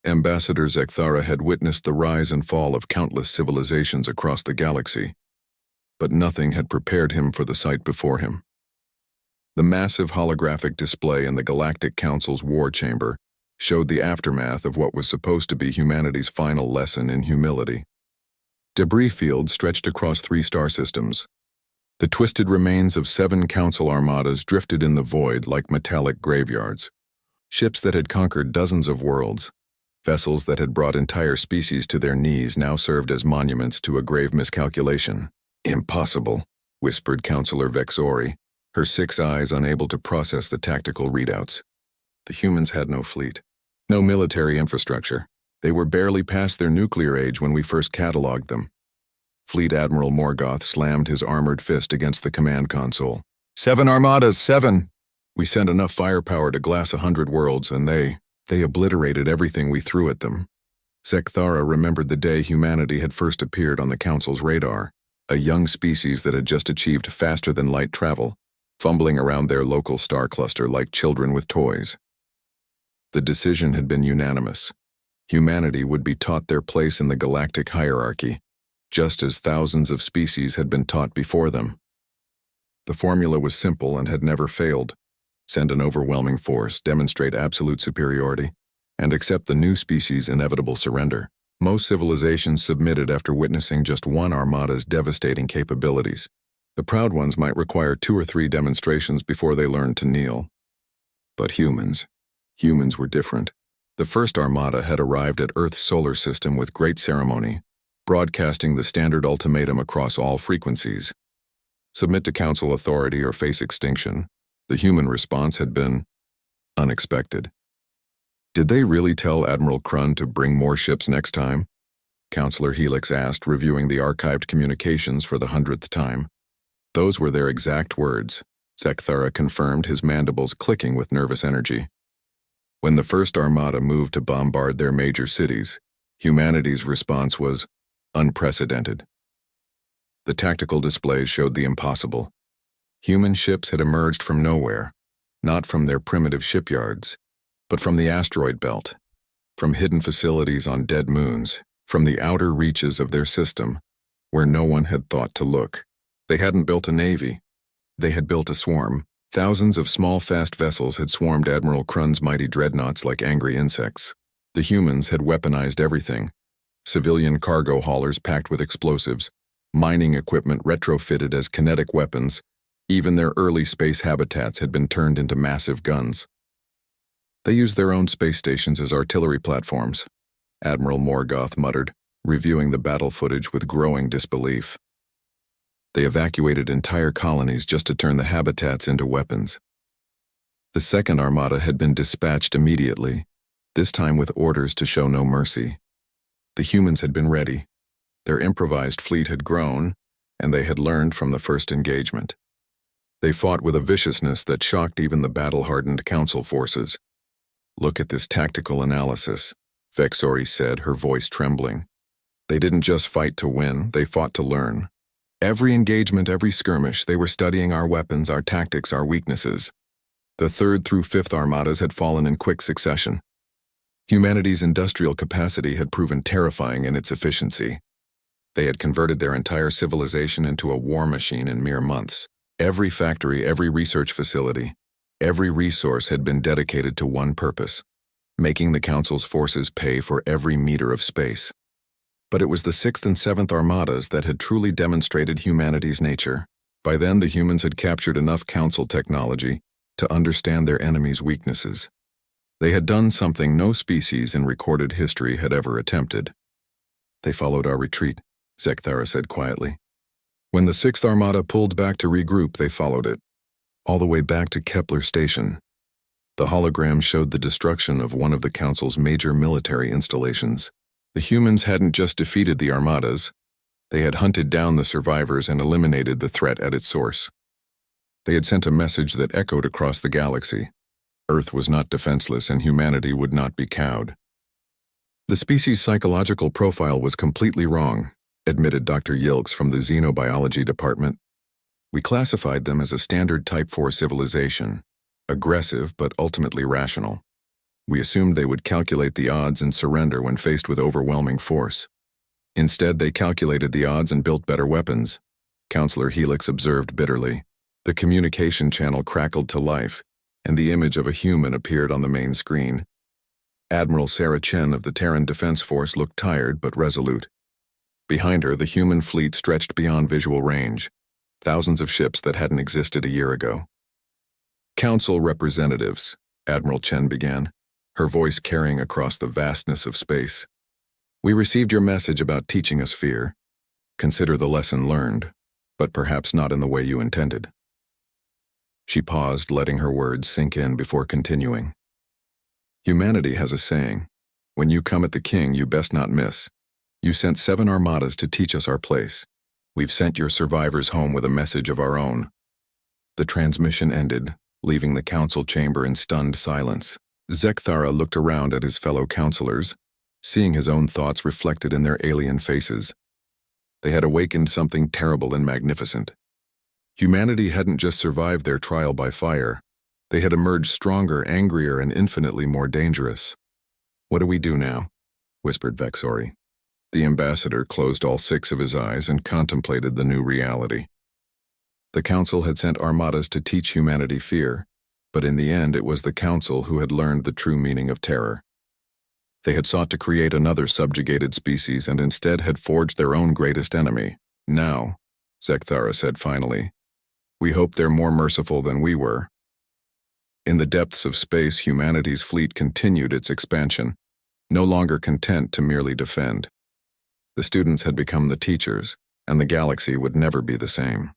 Ambassador Zekthara had witnessed the rise and fall of countless civilizations across the galaxy, but nothing had prepared him for the sight before him. The massive holographic display in the Galactic Council's war chamber showed the aftermath of what was supposed to be humanity's final lesson in humility. Debris fields stretched across 3 star systems. The twisted remains of 7 council armadas drifted in the void like metallic graveyards. Ships that had conquered dozens of worlds, vessels that had brought entire species to their knees now served as monuments to a grave miscalculation. "Impossible," whispered Counselor Vexori, her 6 eyes unable to process the tactical readouts. The humans had no fleet, no military infrastructure. They were barely past their nuclear age when we first cataloged them. Fleet Admiral Morgoth slammed his armored fist against the command console. 7 armadas, 7! We sent enough firepower to glass 100 worlds, and they obliterated everything we threw at them. Zekthara remembered the day humanity had first appeared on the Council's radar, a young species that had just achieved faster-than-light travel, fumbling around their local star cluster like children with toys. The decision had been unanimous. Humanity would be taught their place in the galactic hierarchy, just as thousands of species had been taught before them. The formula was simple and had never failed. Send an overwhelming force, demonstrate absolute superiority, and accept the new species' inevitable surrender. Most civilizations submitted after witnessing just one armada's devastating capabilities. The proud ones might require 2 or 3 demonstrations before they learned to kneel. But humans were different. The first armada had arrived at Earth's solar system with great ceremony, broadcasting the standard ultimatum across all frequencies. Submit to council authority or face extinction. The human response had been unexpected. Did they really tell Admiral Krun to bring more ships next time? Counselor Helix asked, reviewing the archived communications for the 100th time. Those were their exact words. Zekthara confirmed, his mandibles clicking with nervous energy. When the first armada moved to bombard their major cities, humanity's response was unprecedented. The tactical displays showed the impossible. Human ships had emerged from nowhere, not from their primitive shipyards, but from the asteroid belt, from hidden facilities on dead moons, from the outer reaches of their system, where no one had thought to look. They hadn't built a navy. They had built a swarm. Thousands of small, fast vessels had swarmed Admiral Krun's mighty dreadnoughts like angry insects. The humans had weaponized everything. Civilian cargo haulers packed with explosives, mining equipment retrofitted as kinetic weapons. Even their early space habitats had been turned into massive guns. They used their own space stations as artillery platforms, Admiral Morgoth muttered, reviewing the battle footage with growing disbelief. They evacuated entire colonies just to turn the habitats into weapons. The second armada had been dispatched immediately, this time with orders to show no mercy. The humans had been ready. Their improvised fleet had grown, and they had learned from the first engagement. They fought with a viciousness that shocked even the battle-hardened council forces. "Look at this tactical analysis," Vexori said, her voice trembling. "They didn't just fight to win, they fought to learn. Every engagement, every skirmish, they were studying our weapons, our tactics, our weaknesses." The 3rd through 5th armadas had fallen in quick succession. Humanity's industrial capacity had proven terrifying in its efficiency. They had converted their entire civilization into a war machine in mere months. Every factory, every research facility, every resource had been dedicated to one purpose: making the Council's forces pay for every meter of space. But it was the 6th and 7th armadas that had truly demonstrated humanity's nature. By then, the humans had captured enough Council technology to understand their enemy's weaknesses. They had done something no species in recorded history had ever attempted. "They followed our retreat," Zekthara said quietly. "When the 6th armada pulled back to regroup, they followed it, all the way back to Kepler Station." The hologram showed the destruction of one of the Council's major military installations. The humans hadn't just defeated the armadas, they had hunted down the survivors and eliminated the threat at its source. They had sent a message that echoed across the galaxy. Earth was not defenseless and humanity would not be cowed. "The species' psychological profile was completely wrong," admitted Dr. Yilks from the Xenobiology Department. "We classified them as a standard Type 4 civilization, aggressive but ultimately rational. We assumed they would calculate the odds and surrender when faced with overwhelming force. Instead, they calculated the odds and built better weapons, Counselor Helix observed bitterly. The communication channel crackled to life, and the image of a human appeared on the main screen. Admiral Sarah Chen of the Terran Defense Force looked tired but resolute. Behind her, the human fleet stretched beyond visual range, thousands of ships that hadn't existed a year ago. Council representatives, Admiral Chen began, her voice carrying across the vastness of space. We received your message about teaching us fear. Consider the lesson learned, but perhaps not in the way you intended. She paused, letting her words sink in before continuing. Humanity has a saying, when you come at the king, you best not miss. You sent 7 armadas to teach us our place. We've sent your survivors home with a message of our own. The transmission ended, leaving the council chamber in stunned silence. Zekthara looked around at his fellow counselors, seeing his own thoughts reflected in their alien faces. They had awakened something terrible and magnificent. Humanity hadn't just survived their trial by fire. They had emerged stronger, angrier, and infinitely more dangerous. What do we do now? Whispered Vexori. The ambassador closed all 6 of his eyes and contemplated the new reality. The council had sent armadas to teach humanity fear, but in the end it was the council who had learned the true meaning of terror. They had sought to create another subjugated species and instead had forged their own greatest enemy. Now, Zekthara said finally, we hope they're more merciful than we were. In the depths of space, humanity's fleet continued its expansion, no longer content to merely defend. The students had become the teachers, and the galaxy would never be the same.